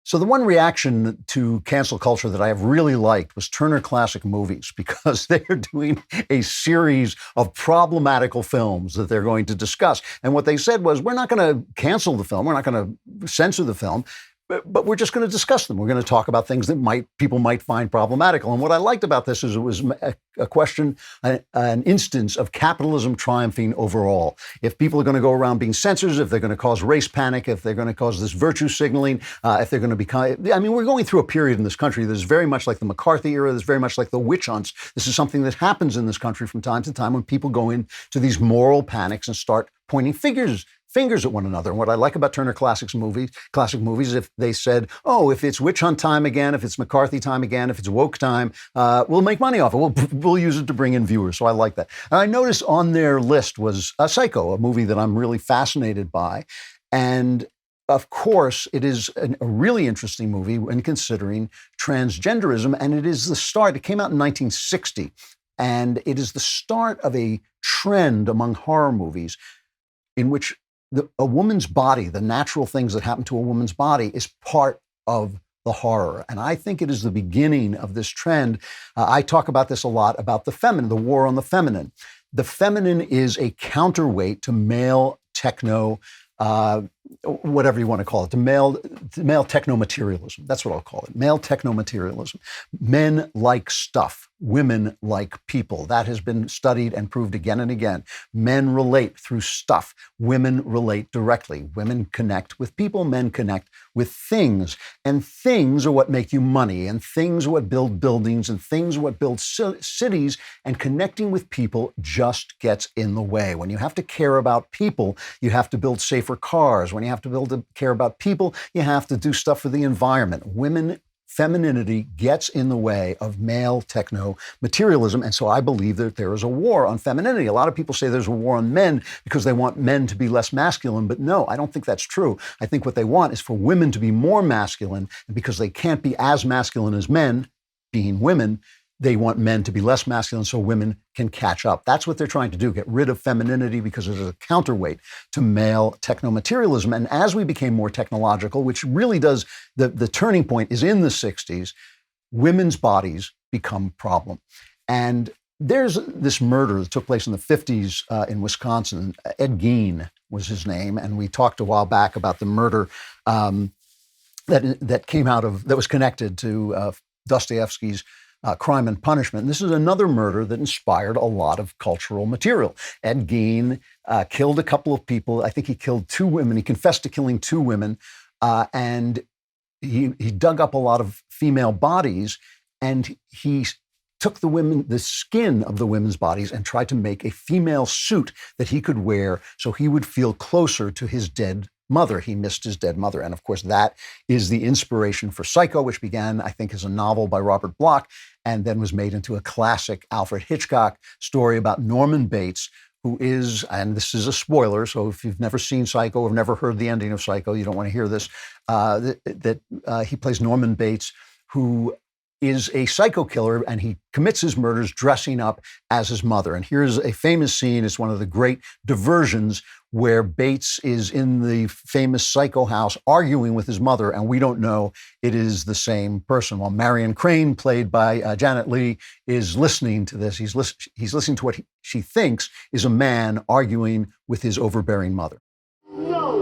So the one reaction to cancel culture that I have really liked was Turner Classic Movies, because they're doing a series of problematical films that they're going to discuss. And what they said was, we're not going to cancel the film. We're not going to censor the film. But we're just going to discuss them. We're going to talk about things that people might find problematical. And what I liked about this is it was a question, an instance of capitalism triumphing overall. If people are going to go around being censors, if they're going to cause race panic, if they're going to cause this virtue signaling, if they're going to become, I mean, we're going through a period in this country that is very much like the McCarthy era. That's very much like the witch hunts. This is something that happens in this country from time to time when people go into these moral panics and start pointing fingers at one another. And what I like about Turner classic movies, is if they said, oh, if it's witch hunt time again, if it's McCarthy time again, if it's woke time, we'll make money off it. We'll use it to bring in viewers. So I like that. And I noticed on their list was Psycho, a movie that I'm really fascinated by. And of course, it is a really interesting movie when considering transgenderism. And it is the start. It came out in 1960. And it is the start of a trend among horror movies in which a woman's body, the natural things that happen to a woman's body, is part of the horror. And I think it is the beginning of this trend. I talk about this a lot, about the feminine, the war on the feminine. The feminine is a counterweight to male techno, whatever you want to call it, to male techno-materialism. That's what I'll call it, male techno-materialism. Men like stuff. Women like people. That has been studied and proved again and again. Men relate through stuff. Women relate directly. Women connect with people. Men connect with things. And things are what make you money. And things are what build buildings. And things are what build cities. And connecting with people just gets in the way. When you have to care about people, you have to build safer cars. When you have to care about people, you have to do stuff for the environment. Femininity gets in the way of male techno-materialism. And so I believe that there is a war on femininity. A lot of people say there's a war on men because they want men to be less masculine. But no, I don't think that's true. I think what they want is for women to be more masculine. And because they can't be as masculine as men, being women, they want men to be less masculine so women can catch up. That's what they're trying to do, get rid of femininity because it is a counterweight to male techno-materialism. And as we became more technological, which really does, the turning point is in the 60s, women's bodies become a problem. And there's this murder that took place in the 50s in Wisconsin. Ed Gein was his name. And we talked a while back about the murder that came out of, that was connected to Dostoevsky's Crime and Punishment. And this is another murder that inspired a lot of cultural material. Ed Gein killed a couple of people. I think he killed 2 women. He confessed to killing 2 women. And he dug up a lot of female bodies, and he took the skin of the women's bodies and tried to make a female suit that he could wear so he would feel closer to his dead mother. He missed his dead mother. And of course, that is the inspiration for Psycho, which began, I think, as a novel by Robert Bloch, and then was made into a classic Alfred Hitchcock story about Norman Bates, who is, and this is a spoiler, so if you've never seen Psycho or never heard the ending of Psycho, you don't want to hear this, he plays Norman Bates, who is a psycho killer, and he commits his murders dressing up as his mother. And here's a famous scene. It's one of the great diversions where Bates is in the famous Psycho house arguing with his mother, and we don't know it is the same person. While Marion Crane, played by Janet Leigh, is listening to this. He's listening to what she thinks is a man arguing with his overbearing mother. No,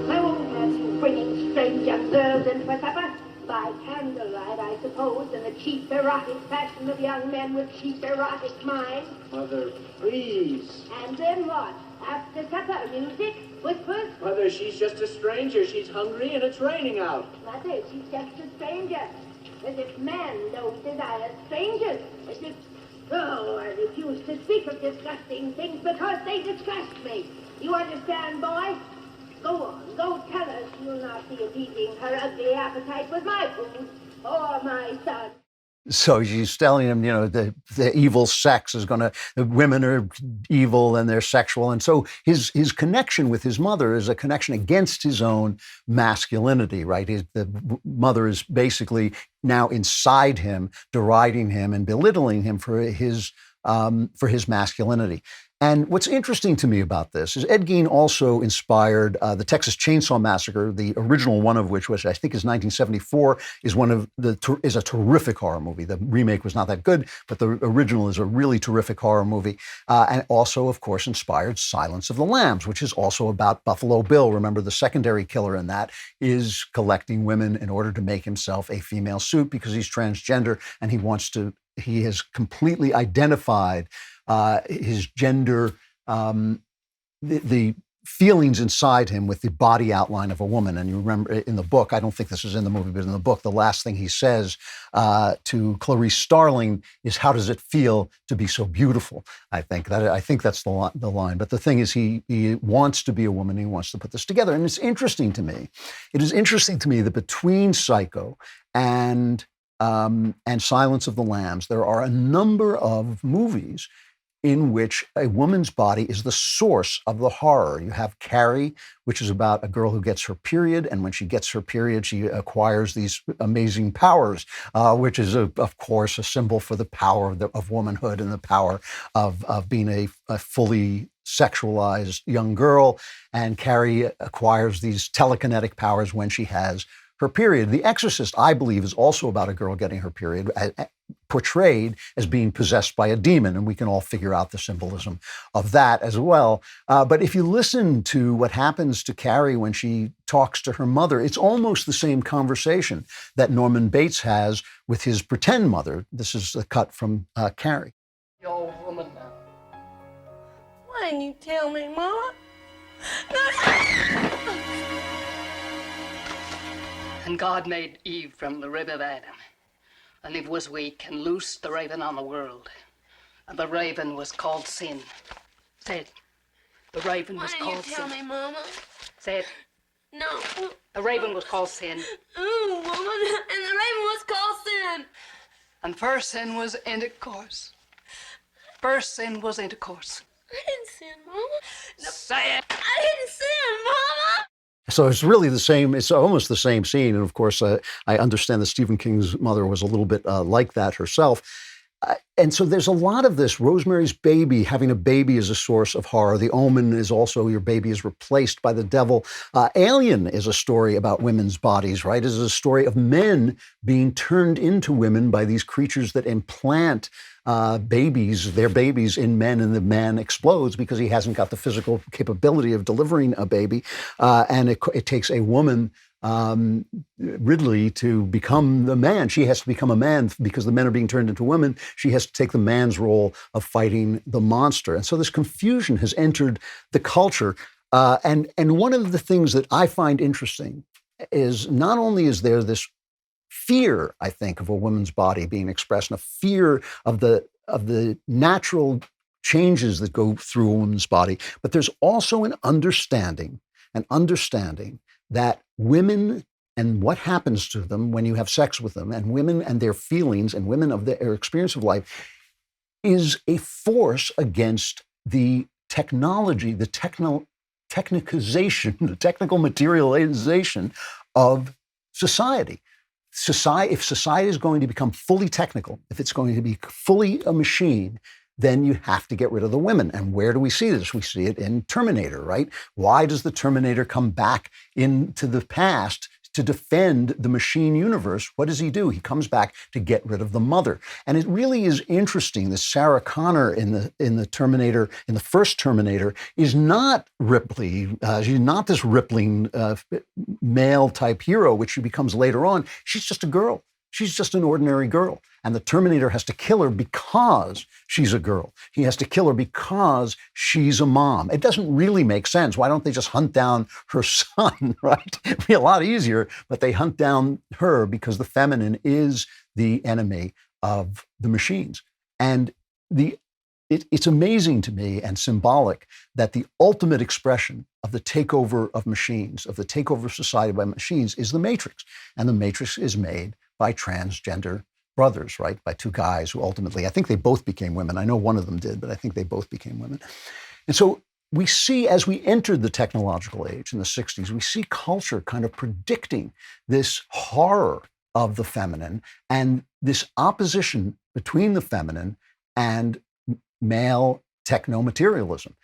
I won't have you bringing strange young girls in for supper. By candlelight, I suppose, in the cheap erotic fashion of young men with cheap erotic minds. Mother, please. And then what? After supper, music, whispers? Mother, she's just a stranger. She's hungry and it's raining out. Mother, she's just a stranger. As if men don't desire strangers. As if... Oh, I refuse to speak of disgusting things because they disgust me. You understand, boy? Go on, go tell her she'll not be appeasing her ugly appetite with my food or my son. So she's telling him, the evil sex is the women are evil and they're sexual. And so his connection with his mother is a connection against his own masculinity, right? The mother is basically now inside him, deriding him and belittling him for his masculinity. And what's interesting to me about this is Ed Gein also inspired the Texas Chainsaw Massacre, the original one of which I think is 1974, is a terrific horror movie. The remake was not that good, but the original is a really terrific horror movie. And also, of course, inspired Silence of the Lambs, which is also about Buffalo Bill. Remember, the secondary killer in that is collecting women in order to make himself a female suit because he's transgender and he has completely identified his gender, the feelings inside him with the body outline of a woman. And you remember in the book, I don't think this is in the movie, but in the book, the last thing he says to Clarice Starling is, "How does it feel to be so beautiful?" I think that's the line. But the thing is, he wants to be a woman. He wants to put this together. And it's interesting to me. It is interesting to me that between Psycho and Silence of the Lambs, there are a number of movies in which a woman's body is the source of the horror. You have Carrie, which is about a girl who gets her period, and when she gets her period, she acquires these amazing powers, which is, of course, a symbol for the power of womanhood and the power of being a fully sexualized young girl. And Carrie acquires these telekinetic powers when she has her period. The Exorcist, I believe, is also about a girl getting her period, portrayed as being possessed by a demon, and we can all figure out the symbolism of that as well. But if you listen to what happens to Carrie when she talks to her mother, it's almost the same conversation that Norman Bates has with his pretend mother. This is a cut from Carrie. You're a old woman now. Why didn't you tell me, Mama? And God made Eve from the rib of Adam. And Eve was weak and loosed the raven on the world. And the raven was called sin. Say it. The raven was called sin. Why didn't you tell me, Mama? Say it. No. The raven was called sin. Ooh, Mama, and the raven was called sin. And first sin was intercourse. First sin was intercourse. I didn't sin, Mama. No, say it. I didn't sin, Mama. So it's really the same, it's almost the same scene. And of course, I understand that Stephen King's mother was a little bit like that herself. And so there's a lot of this. Rosemary's Baby, having a baby is a source of horror. The Omen is also your baby is replaced by the devil. Alien is a story about women's bodies, right? It is a story of men being turned into women by these creatures that implant their babies in men, and the man explodes because he hasn't got the physical capability of delivering a baby. And it takes a woman, Ridley, to become the man. She has to become a man because the men are being turned into women. She has to take the man's role of fighting the monster. And so this confusion has entered the culture. And one of the things that I find interesting is not only is there this fear, I think, of a woman's body being expressed, and a fear of the natural changes that go through a woman's body, but there's also an understanding that women and what happens to them when you have sex with them, and women and their feelings, and women of their experience of life, is a force against the technology, the technicization, the technical materialization of society. If society is going to become fully technical, if it's going to be fully a machine, then you have to get rid of the women. And where do we see this? We see it in Terminator, right? Why does the Terminator come back into the past to defend the machine universe? What does he do? He comes back to get rid of the mother. And it really is interesting that Sarah Connor in the Terminator, in the first Terminator, is not Ripley. She's not this rippling male type hero, which she becomes later on. She's just a girl. She's just an ordinary girl. And the Terminator has to kill her because she's a girl. He has to kill her because she's a mom. It doesn't really make sense. Why don't they just hunt down her son, right? It'd be a lot easier, but they hunt down her because the feminine is the enemy of the machines. And it's amazing to me and symbolic that the ultimate expression of the takeover of machines, of the takeover of society by machines, is the Matrix. And the Matrix is made by transgender brothers, right? By two guys who ultimately, I think they both became women. I know one of them did, but I think they both became women. And so we see, as we entered the technological age in the 60s, we see culture kind of predicting this horror of the feminine and this opposition between the feminine and male techno-materialism.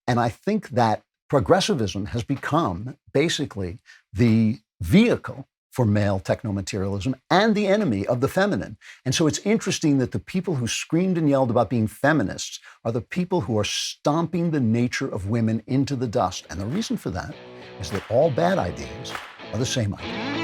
And I think that progressivism has become basically the vehicle for male techno-materialism and the enemy of the feminine. And so it's interesting that the people who screamed and yelled about being feminists are the people who are stomping the nature of women into the dust. And the reason for that is that all bad ideas are the same idea.